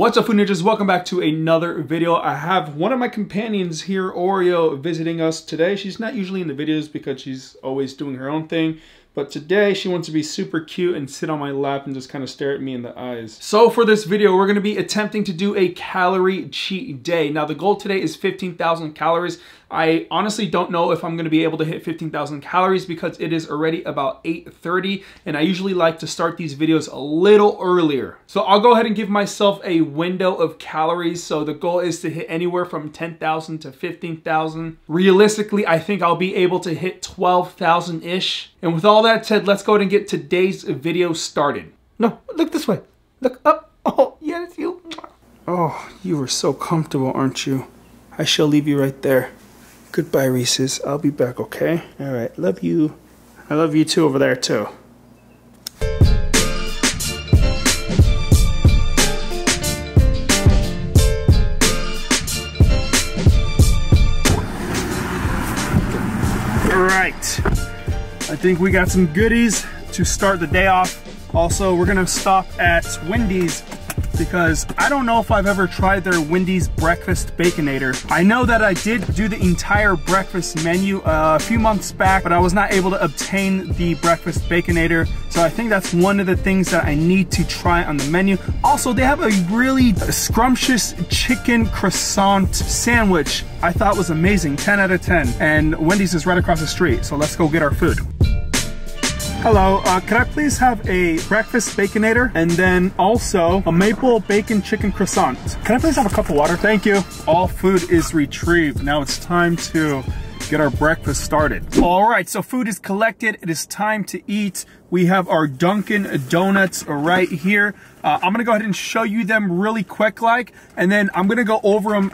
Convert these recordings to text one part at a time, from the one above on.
What's up, food ninjas? Welcome back to another video. I have one of my companions here, Oreo, visiting us today. She's not usually in the videos because she's always doing her own thing. But today she wants to be super cute and sit on my lap and just kind of stare at me in the eyes. So for this video, we're going to be attempting to do a calorie cheat day. Now the goal today is 15,000 calories. I honestly don't know if I'm going to be able to hit 15,000 calories because it is already about 8:30 and I usually like to start these videos a little earlier. So I'll go ahead and give myself a window of calories. So the goal is to hit anywhere from 10,000 to 15,000. Realistically, I think I'll be able to hit 12,000-ish. And with all that said, let's go ahead and get today's video started. No, look this way. Look up. Oh, yeah, it's you. Oh, you are so comfortable, aren't you? I shall leave you right there. Goodbye, Reese's. I'll be back, okay? All right, love you. I love you too over there, too. All right. I think we got some goodies to start the day off. Also, we're gonna stop at Wendy's because I don't know if I've ever tried their Wendy's breakfast Baconator. I know that I did do the entire breakfast menu a few months back, but I was not able to obtain the breakfast Baconator. So I think that's one of the things that I need to try on the menu. Also, they have a really scrumptious chicken croissant sandwich. I thought was amazing, 10 out of 10. And Wendy's is right across the street, so let's go get our food. Hello, could I please have a breakfast Baconator and then also a maple bacon chicken croissant? Can I please have a cup of water? Thank you. All food is retrieved. Now it's time to get our breakfast started. All right, so food is collected. It is time to eat. We have our Dunkin Donuts right here. I'm gonna go ahead and show you them really quick and then I'm gonna go over them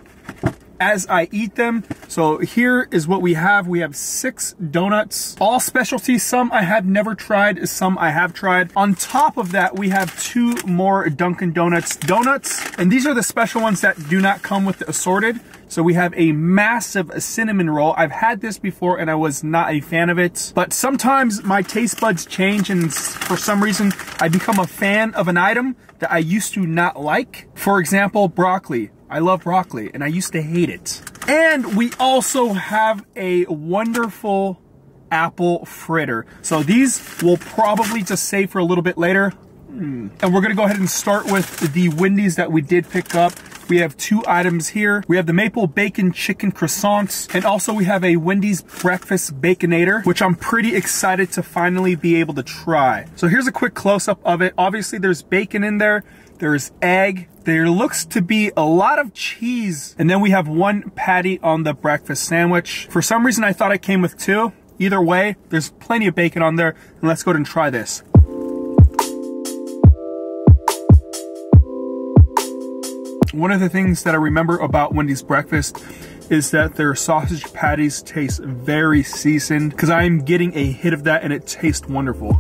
as I eat them. So here is what we have. We have 6 donuts, all specialties. Some I have never tried, some I have tried. On top of that, we have 2 more Dunkin Donuts donuts. And these are the special ones that do not come with the assorted. So we have a massive cinnamon roll. I've had this before and I was not a fan of it. But sometimes my taste buds change and for some reason I become a fan of an item that I used to not like. For example, broccoli. I love broccoli and I used to hate it. And we also have a wonderful apple fritter. So these we'll probably just save for a little bit later. And we're gonna go ahead and start with the Wendy's that we did pick up. We have 2 items here. We have the maple bacon chicken croissants, and also we have a Wendy's breakfast Baconator, which I'm pretty excited to finally be able to try. So here's a quick close-up of it. Obviously there's bacon in there. There's egg. There looks to be a lot of cheese. And then we have 1 patty on the breakfast sandwich. For some reason, I thought it came with 2. Either way, there's plenty of bacon on there. And let's go ahead and try this. One of the things that I remember about Wendy's breakfast is that their sausage patties taste very seasoned, because I'm getting a hit of that and it tastes wonderful.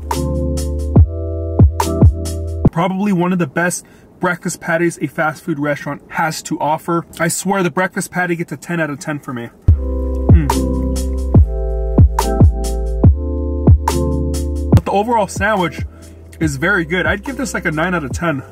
Probably one of the best breakfast patties a fast food restaurant has to offer. I swear the breakfast patty gets a 10 out of 10 for me. But the overall sandwich is very good. I'd give this like a 9 out of 10.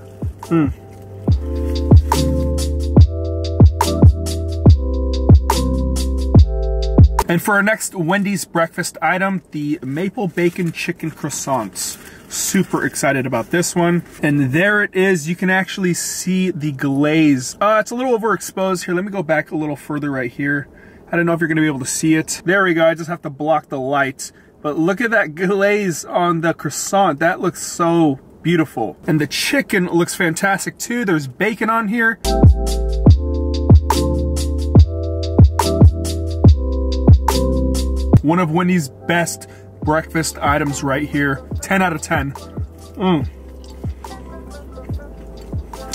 And for our next Wendy's breakfast item, the maple bacon chicken croissants. Super excited about this one. And there it is. You can actually see the glaze. It's a little overexposed here. Let me go back a little further right here. I don't know if you're gonna be able to see it. There we go. I just have to block the light. But look at that glaze on the croissant. That looks so beautiful. And the chicken looks fantastic too. There's bacon on here. One of Wendy's best breakfast items right here. 10 out of 10.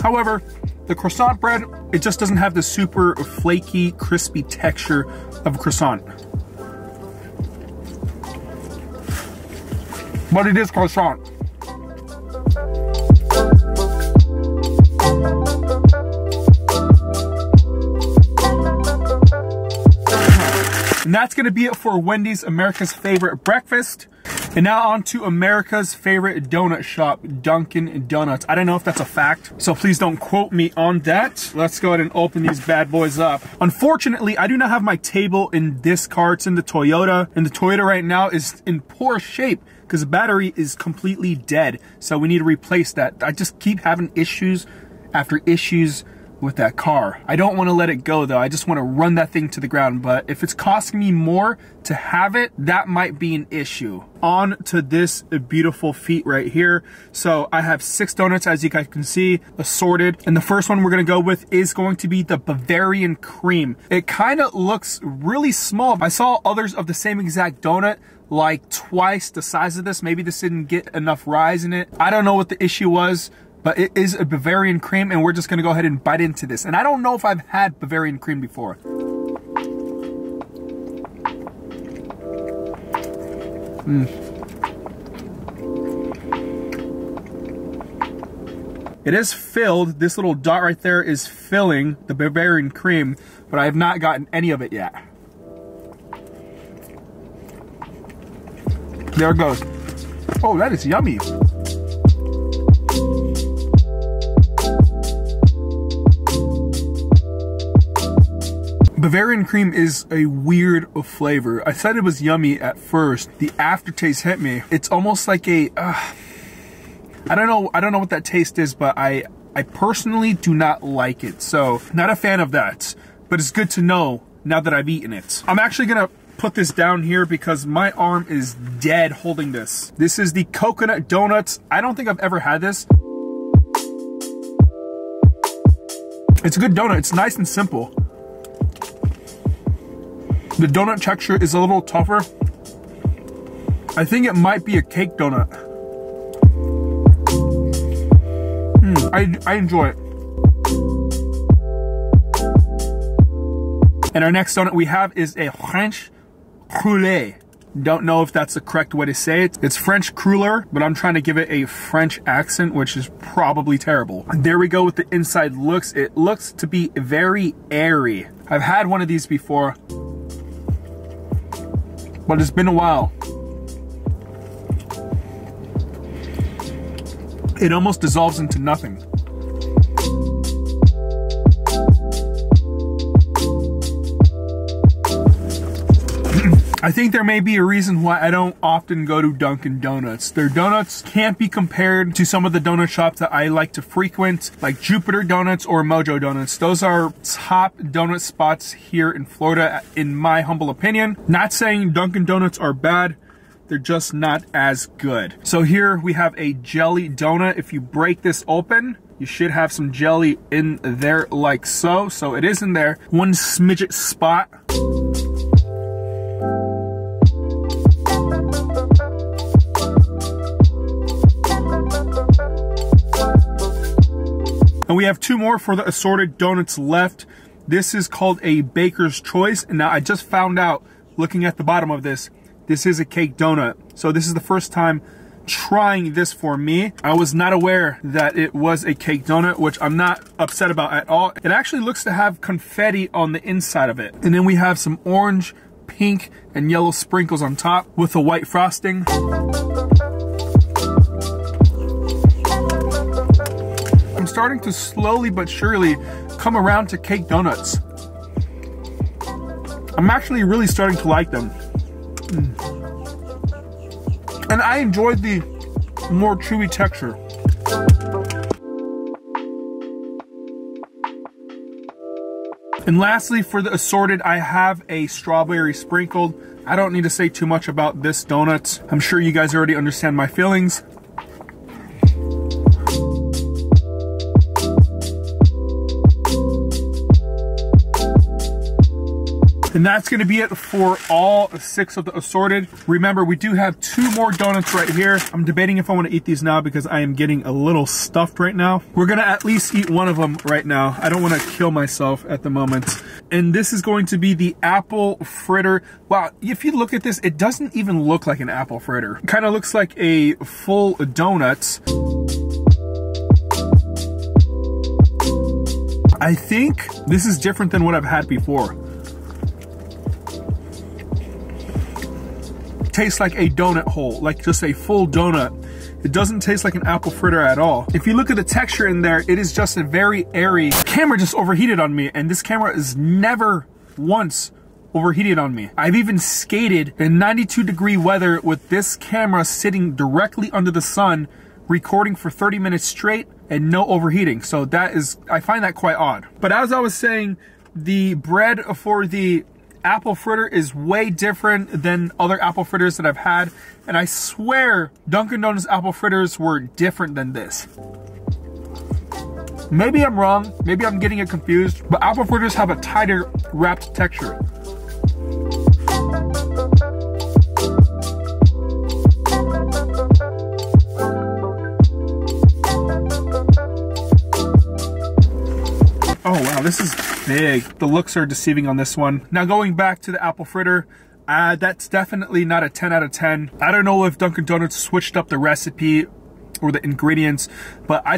However, the croissant bread, it just doesn't have the super flaky, crispy texture of a croissant. But it is croissant. And that's gonna be it for Wendy's America's Favorite Breakfast. And now on to America's favorite donut shop, Dunkin Donuts. I don't know if that's a fact, so please don't quote me on that. Let's go ahead and open these bad boys up. Unfortunately, I do not have my table in this car. It's in the Toyota, and the Toyota right now is in poor shape because the battery is completely dead. So we need to replace that. I just keep having issues after issues with that car. I don't want to let it go though. I just want to run that thing to the ground. But if it's costing me more to have it, that might be an issue. On to this beautiful feat right here. So I have 6 donuts, as you guys can see, assorted. And the first one we're going to go with is going to be the Bavarian cream. It kind of looks really small. I saw others of the same exact donut like twice the size of this. Maybe this didn't get enough rise in it. I don't know what the issue was, but it is a Bavarian cream, and we're just gonna go ahead and bite into this. And I don't know if I've had Bavarian cream before. It is filled. This little dot right there is filling the Bavarian cream, but I have not gotten any of it yet. There it goes. Oh, that is yummy. Bavarian cream is a weird flavor. I said it was yummy at first. The aftertaste hit me. It's almost like a, I don't know what that taste is, but I personally do not like it. So, not a fan of that. But it's good to know now that I've eaten it. I'm actually gonna put this down here because my arm is dead holding this. This is the coconut donuts. I don't think I've ever had this. It's a good donut. It's nice and simple. The donut texture is a little tougher. I think it might be a cake donut. I enjoy it. And our next donut we have is a French cruller. Don't know if that's the correct way to say it. It's French cruller, but I'm trying to give it a French accent, which is probably terrible. There we go with the inside looks. It looks to be very airy. I've had one of these before, but it's been a while. It almost dissolves into nothing. I think there may be a reason why I don't often go to Dunkin Donuts. Their donuts can't be compared to some of the donut shops that I like to frequent, like Jupiter Donuts or Mojo Donuts. Those are top donut spots here in Florida, in my humble opinion. Not saying Dunkin Donuts are bad, they're just not as good. So here we have a jelly donut. If you break this open, you should have some jelly in there like so. So it is in there. One smidget spot. And we have 2 more for the assorted donuts left. This is called a Baker's Choice. And now I just found out, looking at the bottom of this, this is a cake donut. So this is the first time trying this for me. I was not aware that it was a cake donut, which I'm not upset about at all. It actually looks to have confetti on the inside of it. And then we have some orange, pink, and yellow sprinkles on top with a white frosting. I'm starting to slowly but surely come around to cake donuts. I'm actually really starting to like them. And I enjoyed the more chewy texture. And lastly, for the assorted, I have a strawberry sprinkled. I don't need to say too much about this donut. I'm sure you guys already understand my feelings. And that's gonna be it for all 6 of the assorted. Remember, we do have 2 more donuts right here. I'm debating if I wanna eat these now because I am getting a little stuffed right now. We're gonna at least eat one of them right now. I don't wanna kill myself at the moment. And this is going to be the apple fritter. Wow, if you look at this, it doesn't even look like an apple fritter. It kinda looks like a full donut. I think this is different than what I've had before. tastes like a donut hole, like just a full donut. It doesn't taste like an apple fritter at all. If you look at the texture in there, it is just a very airy. The camera just overheated on me, and this camera is never once overheated on me. I've even skated in 92-degree weather with this camera sitting directly under the sun, recording for 30 minutes straight and no overheating. So that is, I find that quite odd. But as I was saying, the bread for the apple fritter is way different than other apple fritters that I've had. And I swear Dunkin' Donuts apple fritters were different than this. Maybe I'm wrong, maybe I'm getting it confused, but apple fritters have a tighter wrapped texture. Oh wow, this is big. The looks are deceiving on this one. Now going back to the apple fritter, that's definitely not a 10 out of 10. I don't know if Dunkin' Donuts switched up the recipe or the ingredients, but I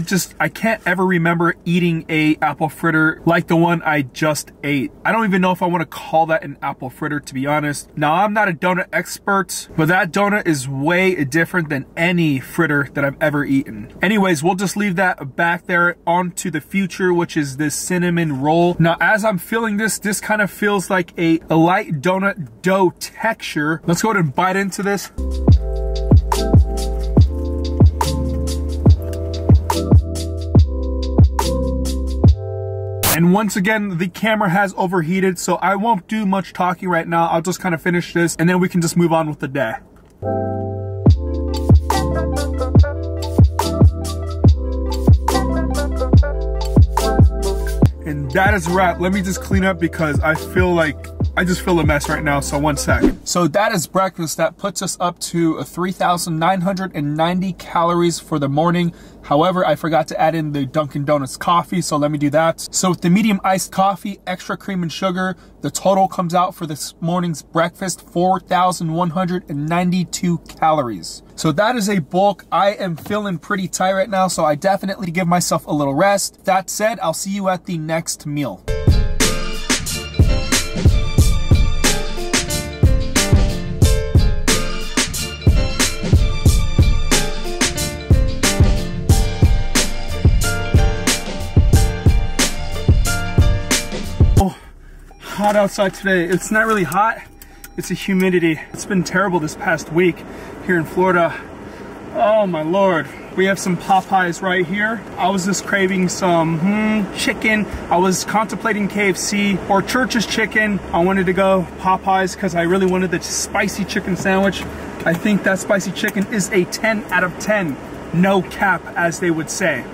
can't ever remember eating a apple fritter like the one I just ate. I don't even know if I want to call that an apple fritter, to be honest. Now, I'm not a donut expert, but that donut is way different than any fritter that I've ever eaten. Anyways, we'll just leave that back there. On to the future, which is this cinnamon roll. Now, as I'm feeling this kind of feels like a light donut dough texture. Let's go ahead and bite into this. And once again, the camera has overheated, so I won't do much talking right now. I'll just kind of finish this, and then we can just move on with the day. And that is a wrap. Let me just clean up because I just feel a mess right now, so one sec. So that is breakfast. That puts us up to 3,990 calories for the morning. However, I forgot to add in the Dunkin' Donuts coffee, so let me do that. So with the medium iced coffee, extra cream and sugar, the total comes out for this morning's breakfast, 4,192 calories. So that is a bulk. I am feeling pretty tight right now, so I definitely give myself a little rest. That said, I'll see you at the next meal. Hot outside today. It's not really hot, it's a humidity. It's been terrible this past week here in Florida. Oh my Lord. We have some Popeyes right here. I was just craving some chicken. I was contemplating KFC or Church's chicken. I wanted to go Popeyes because I really wanted the spicy chicken sandwich. I think that spicy chicken is a 10 out of 10. No cap, as they would say.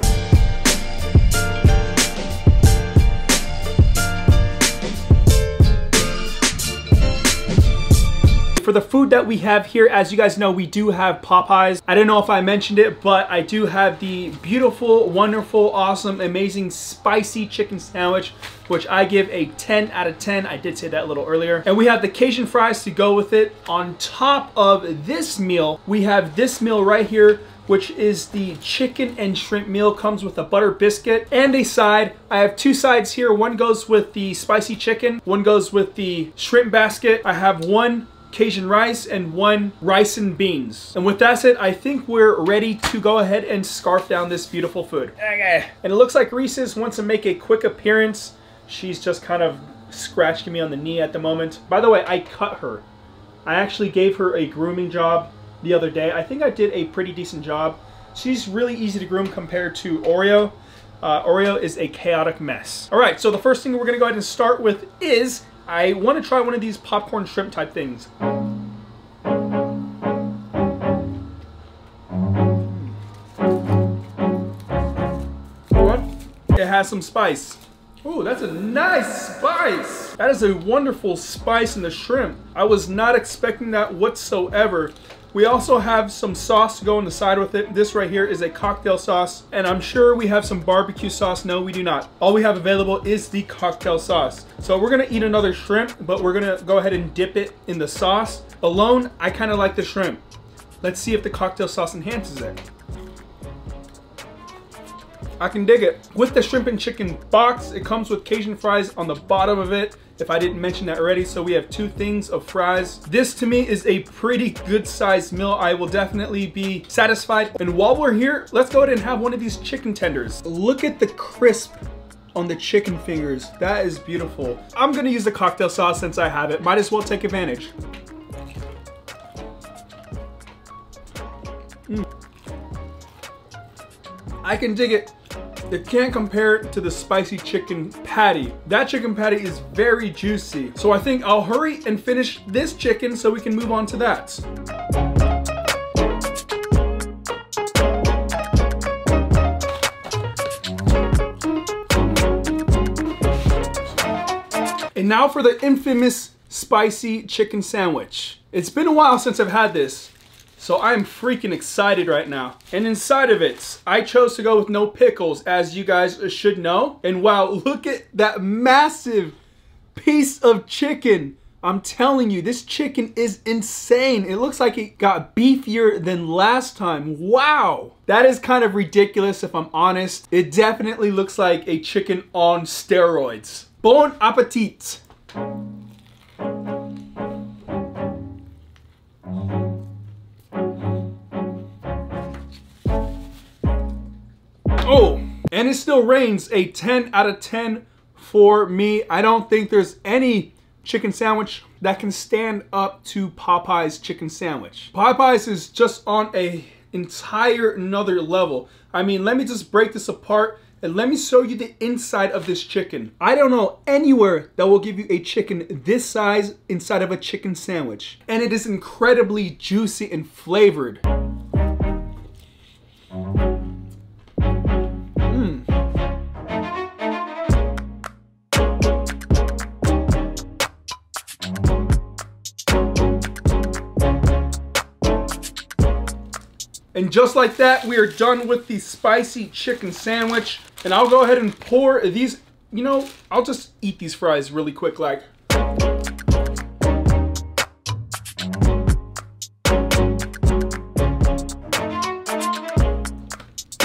For the food that we have here, as you guys know, we do have Popeyes. I don't know if I mentioned it, but I do have the beautiful, wonderful, awesome, amazing, spicy chicken sandwich, which I give a 10 out of 10. I did say that a little earlier. And we have the Cajun fries to go with it. On top of this meal, we have this meal right here, which is the chicken and shrimp meal. Comes with a butter biscuit and a side. I have two sides here. One goes with the spicy chicken. One goes with the shrimp basket. I have one Cajun rice and one rice and beans. And with that said, I think we're ready to go ahead and scarf down this beautiful food. Okay. And it looks like Reese's wants to make a quick appearance. She's just kind of scratching me on the knee at the moment. By the way, I cut her. I actually gave her a grooming job the other day. I think I did a pretty decent job. She's really easy to groom compared to Oreo. Oreo is a chaotic mess. All right, so the first thing we're gonna go ahead and start with is I want to try one of these popcorn shrimp type things. It has some spice. Ooh, that's a nice spice. That is a wonderful spice in the shrimp. I was not expecting that whatsoever. We also have some sauce to go on the side with it. This right here is a cocktail sauce, and I'm sure we have some barbecue sauce. No, we do not. All we have available is the cocktail sauce. So we're gonna eat another shrimp, but we're gonna go ahead and dip it in the sauce. Alone, I kind of like the shrimp. Let's see if the cocktail sauce enhances it. I can dig it. With the shrimp and chicken box, it comes with Cajun fries on the bottom of it. if I didn't mention that already. So we have 2 things of fries. This to me is a pretty good sized meal. I will definitely be satisfied. And while we're here, let's go ahead and have one of these chicken tenders. Look at the crisp on the chicken fingers. That is beautiful. I'm gonna use the cocktail sauce since I have it. Might as well take advantage. I can dig it. It can't compare to the spicy chicken patty. That chicken patty is very juicy. So I think I'll hurry and finish this chicken so we can move on to that. And now for the infamous spicy chicken sandwich. It's been a while since I've had this, so I'm freaking excited right now. And inside of it, I chose to go with no pickles, as you guys should know. And wow, look at that massive piece of chicken. I'm telling you, this chicken is insane. It looks like it got beefier than last time. Wow. That is kind of ridiculous if I'm honest. It definitely looks like a chicken on steroids. Bon appetit. Oh, and it still reigns a 10 out of 10 for me. I don't think there's any chicken sandwich that can stand up to Popeyes chicken sandwich. Popeyes is just on a entire another level. I mean, let me just break this apart and let me show you the inside of this chicken. I don't know anywhere that will give you a chicken this size inside of a chicken sandwich. And it is incredibly juicy and flavored. And just like that, we are done with the spicy chicken sandwich. And I'll go ahead and pour these, you know, I'll just eat these fries really quick like.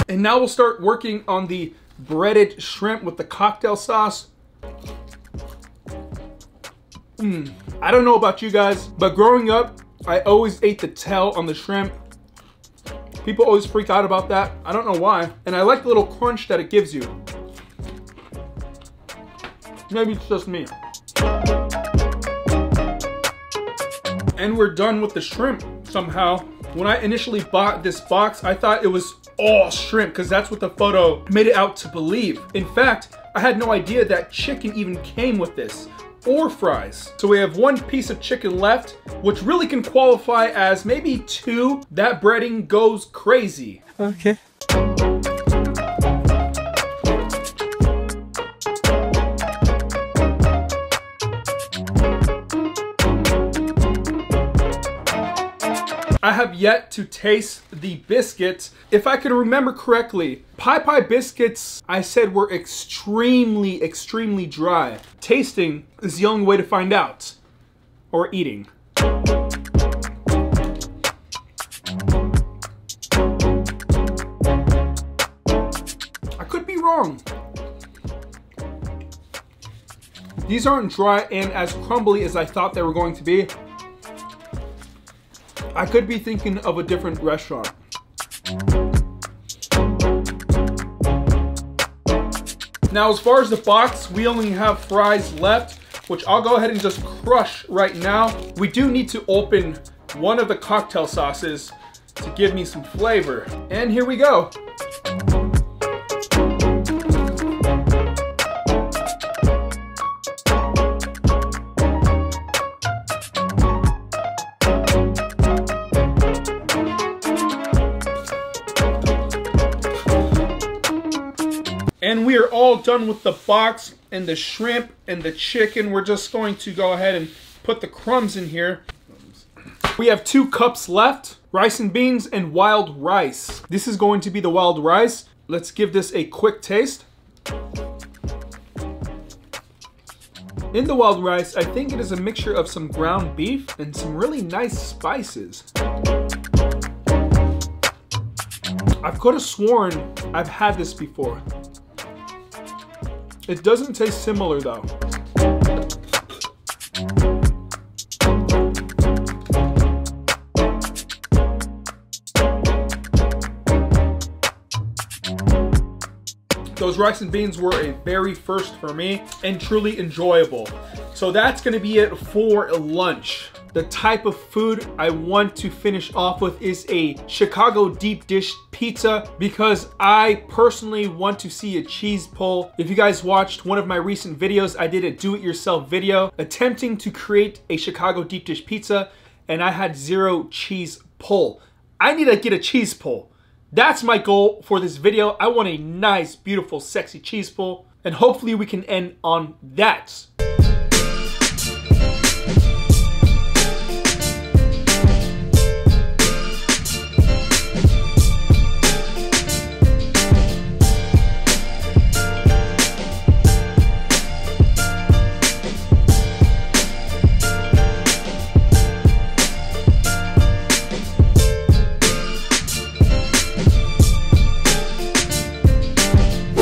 And now we'll start working on the breaded shrimp with the cocktail sauce. I don't know about you guys, but growing up, I always ate the tail on the shrimp. People always freak out about that. I don't know why. And I like the little crunch that it gives you. Maybe it's just me. And we're done with the shrimp somehow. When I initially bought this box, I thought it was all shrimp because that's what the photo made it out to believe. In fact, I had no idea that chicken even came with this, or fries. So we have 1 piece of chicken left, which really can qualify as maybe 2. That breading goes crazy. Okay. I have yet to taste the biscuits. If I could remember correctly, Popeye biscuits I said were extremely, extremely dry. Tasting is the only way to find out. Or eating. I could be wrong. These aren't dry and as crumbly as I thought they were going to be. I could be thinking of a different restaurant. Now, as far as the box, we only have fries left, which I'll go ahead and just crush right now. We do need to open one of the cocktail sauces to give me some flavor. And here we go. And we are all done with the box and the shrimp and the chicken. We're just going to go ahead and put the crumbs in here. We have 2 cups left, rice and beans and wild rice. This is going to be the wild rice. Let's give this a quick taste. In the wild rice, I think it is a mixture of some ground beef and some really nice spices. I could have sworn I've had this before. It doesn't taste similar though. Those rice and beans were a very first for me and truly enjoyable. So that's gonna be it for lunch. The type of food I want to finish off with is a Chicago deep dish pizza because I personally want to see a cheese pull. If you guys watched one of my recent videos, I did a do-it-yourself video attempting to create a Chicago deep dish pizza and I had 0 cheese pull. I need to get a cheese pull. That's my goal for this video. I want a nice, beautiful, sexy cheese pull and hopefully we can end on that.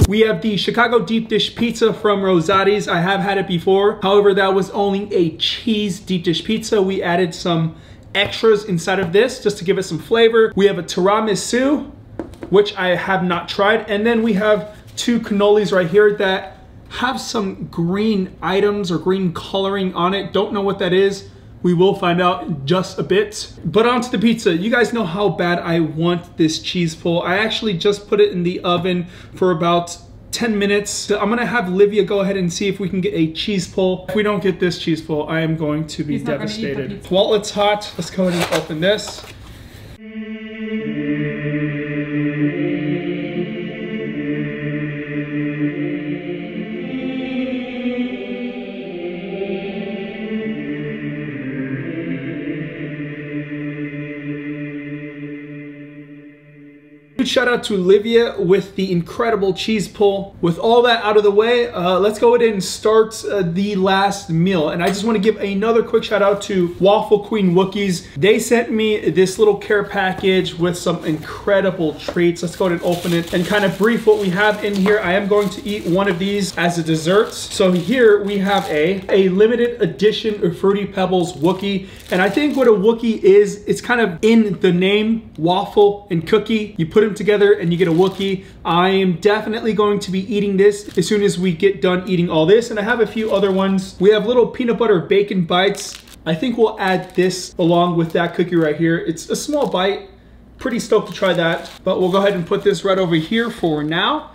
We have the Chicago deep dish pizza from Rosati's. I have had it before. However, that was only a cheese deep dish pizza. We added some extras inside of this just to give it some flavor. We have a tiramisu, which I have not tried. And then we have 2 cannolis right here that have some green items or green coloring on it. Don't know what that is. We will find out in just a bit. But onto the pizza. You guys know how bad I want this cheese pull. I actually just put it in the oven for about 10 minutes. So I'm gonna have Livia go ahead and see if we can get a cheese pull. If we don't get this cheese pull, I am going to be devastated. While it's hot, let's go ahead and open this. Shout out to Livia with the incredible cheese pull. With all that out of the way, let's go ahead and start the last meal. And I just want to give another quick shout out to Waffle Queen Wookies. They sent me this little care package with some incredible treats. Let's go ahead and open it and kind of brief what we have in here. I am going to eat one of these as a dessert. So here we have a limited edition of Fruity Pebbles Wookie. And I think what a Wookie is, it's kind of in the name, waffle and cookie. You put them together and you get a Wookie. I am definitely going to be eating this as soon as we get done eating all this. And I have a few other ones. We have little peanut butter bacon bites. I think we'll add this along with that cookie right here. It's a small bite. Pretty stoked to try that. But we'll go ahead and put this right over here for now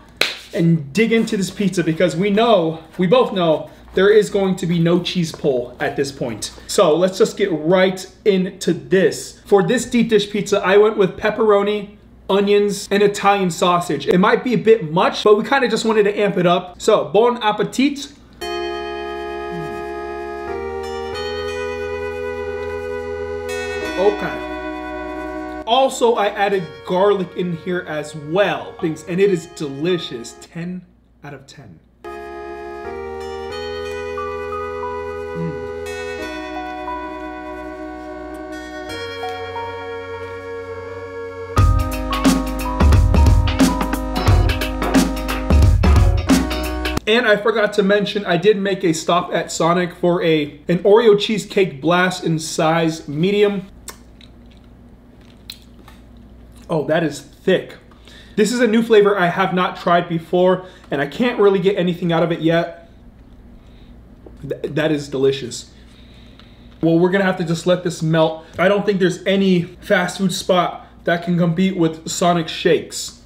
and dig into this pizza because we both know there is going to be no cheese pull at this point. So let's just get right into this. For this deep dish pizza, I went with pepperoni, onions, and Italian sausage. It might be a bit much, but we kind of just wanted to amp it up. So, bon appetit. Okay. Also, I added garlic in here as well. And it is delicious. 10 out of 10. And I forgot to mention, I did make a stop at Sonic for an Oreo cheesecake blast in size medium. Oh, that is thick. This is a new flavor I have not tried before, and I can't really get anything out of it yet. That is delicious. Well, we're gonna have to just let this melt. I don't think there's any fast food spot that can compete with Sonic shakes.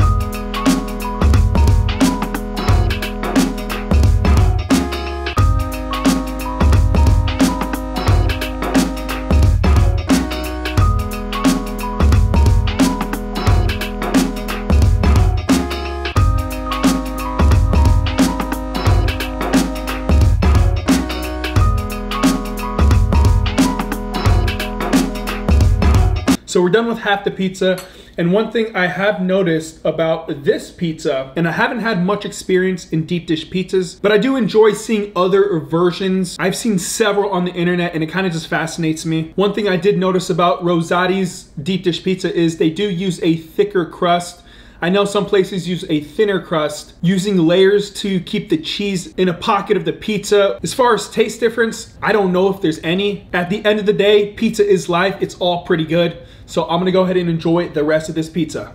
So we're done with half the pizza. And one thing I have noticed about this pizza, and I haven't had much experience in deep dish pizzas, but I do enjoy seeing other versions. I've seen several on the internet and it kind of just fascinates me. One thing I did notice about Rosati's deep dish pizza is they do use a thicker crust. I know some places use a thinner crust, using layers to keep the cheese in a pocket of the pizza. As far as taste difference, I don't know if there's any. At the end of the day, pizza is life. It's all pretty good. So I'm gonna go ahead and enjoy the rest of this pizza.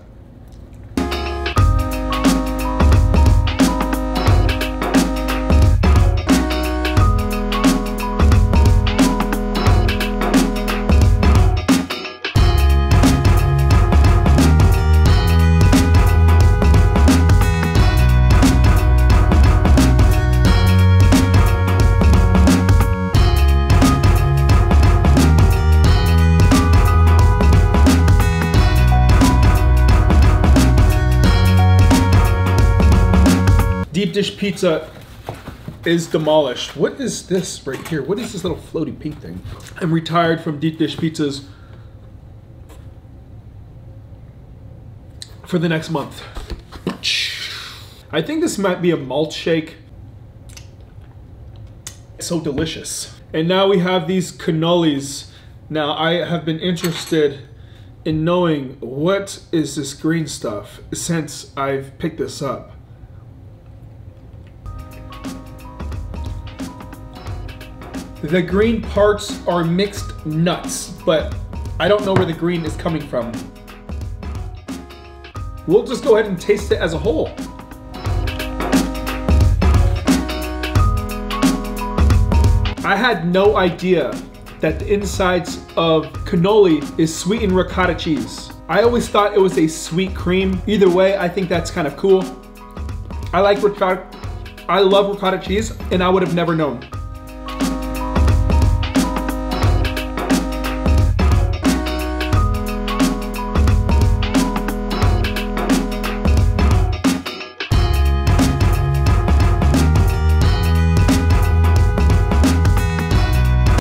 deep dish pizza is demolished. What is this right here? What is this little floaty pink thing? I'm retired from deep dish pizzas for the next month. I think this might be a malt shake. It's so delicious. And now we have these cannolis. Now I have been interested in knowing what is this green stuff since I've picked this up. The green parts are mixed nuts, but I don't know where the green is coming from. We'll just go ahead and taste it as a whole. I had no idea that the insides of cannoli is sweetened ricotta cheese. I always thought it was a sweet cream. Either way, I think that's kind of cool. I like ricotta. I love ricotta cheese, and I would have never known.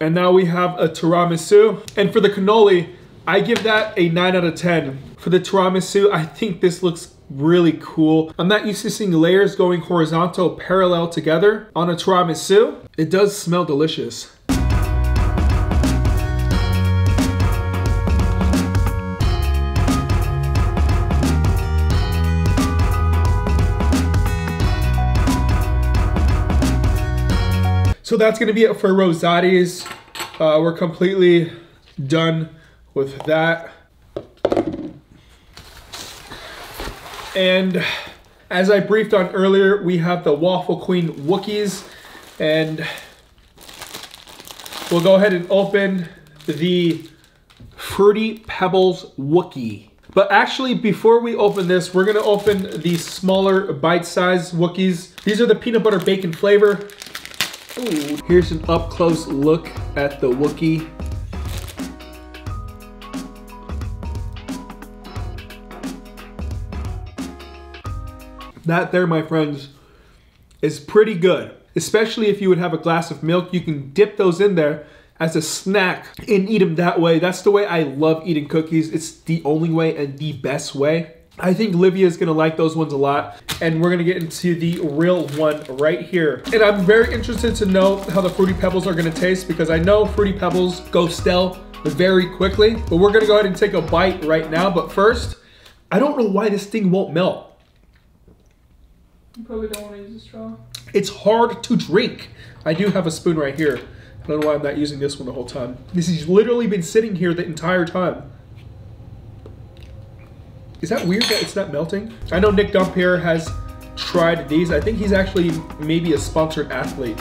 And now we have a tiramisu. And for the cannoli, I give that a 9 out of 10. For the tiramisu, I think this looks really cool. I'm not used to seeing layers going horizontal parallel together on a tiramisu. It does smell delicious. So that's gonna be it for rosatis. We're completely done with that. And as I briefed on earlier, we have the Waffle Queen Wookies, and we'll go ahead and open the Fruity Pebbles Wookie. But actually, before we open this, we're gonna open the smaller bite-sized Wookies. These are the peanut butter bacon flavor. Ooh. Here's an up-close look at the Wookie. That there, my friends, is pretty good. Especially if you would have a glass of milk, you can dip those in there as a snack and eat them that way. That's the way I love eating cookies. It's the only way and the best way. I think Livia is gonna like those ones a lot, and we're gonna get into the real one right here. And I'm very interested to know how the Fruity Pebbles are gonna taste, because I know Fruity Pebbles go stale very quickly, but we're gonna go ahead and take a bite right now. But first, I don't know why this thing won't melt. You probably don't wanna use a straw. It's hard to drink. I do have a spoon right here. I don't know why I'm not using this one the whole time. This has literally been sitting here the entire time. Is that weird that it's not melting? I know Nick Dumpier has tried these. I think he's actually maybe a sponsored athlete.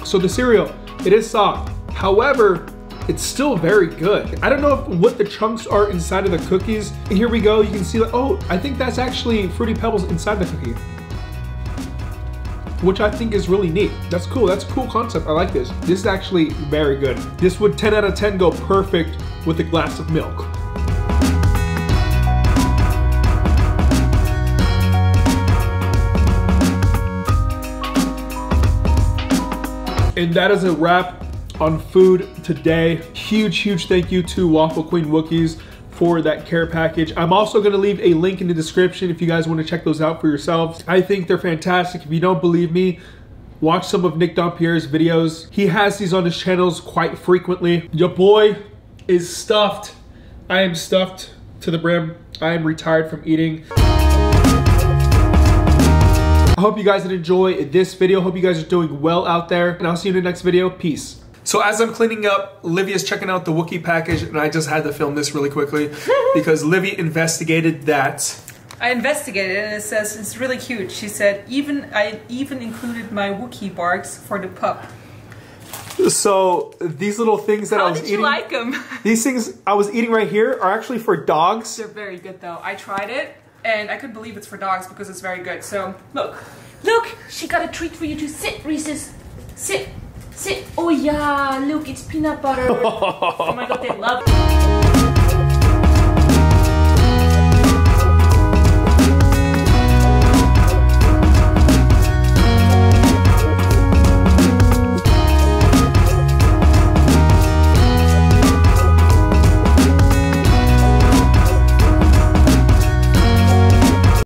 So the cereal, it is soft. However, it's still very good. I don't know what the chunks are inside of the cookies. Here we go, you can see, oh, I think that's actually Fruity Pebbles inside the cookie, which I think is really neat. That's cool, that's a cool concept. I like this. This is actually very good. This would 10 out of 10 go perfect with a glass of milk. And that is a wrap on food today. Huge thank you to Waffle Queen Wookies for that care package. I'm also gonna leave a link in the description if you guys wanna check those out for yourselves. I think they're fantastic. If you don't believe me, watch some of Nick Dompierre's videos. He has these on his channels quite frequently. Your boy is stuffed. I am stuffed to the brim. I am retired from eating. I hope you guys did enjoy this video. Hope you guys are doing well out there, and I'll see you in the next video. Peace. So as I'm cleaning up, Livia's checking out the Wookiee package, and I just had to film this really quickly because Livia investigated that. I investigated it, and it says it's really cute. She said, I even included my Wookiee barks for the pup. So these little things that I was eating. How did you like them? These things I was eating right here are actually for dogs. They're very good though. I tried it, and I couldn't believe it's for dogs because it's very good. So look, she got a treat for you to sit, Reese's. Sit. Sit. Oh yeah, look, it's peanut butter. Oh my god, they love it.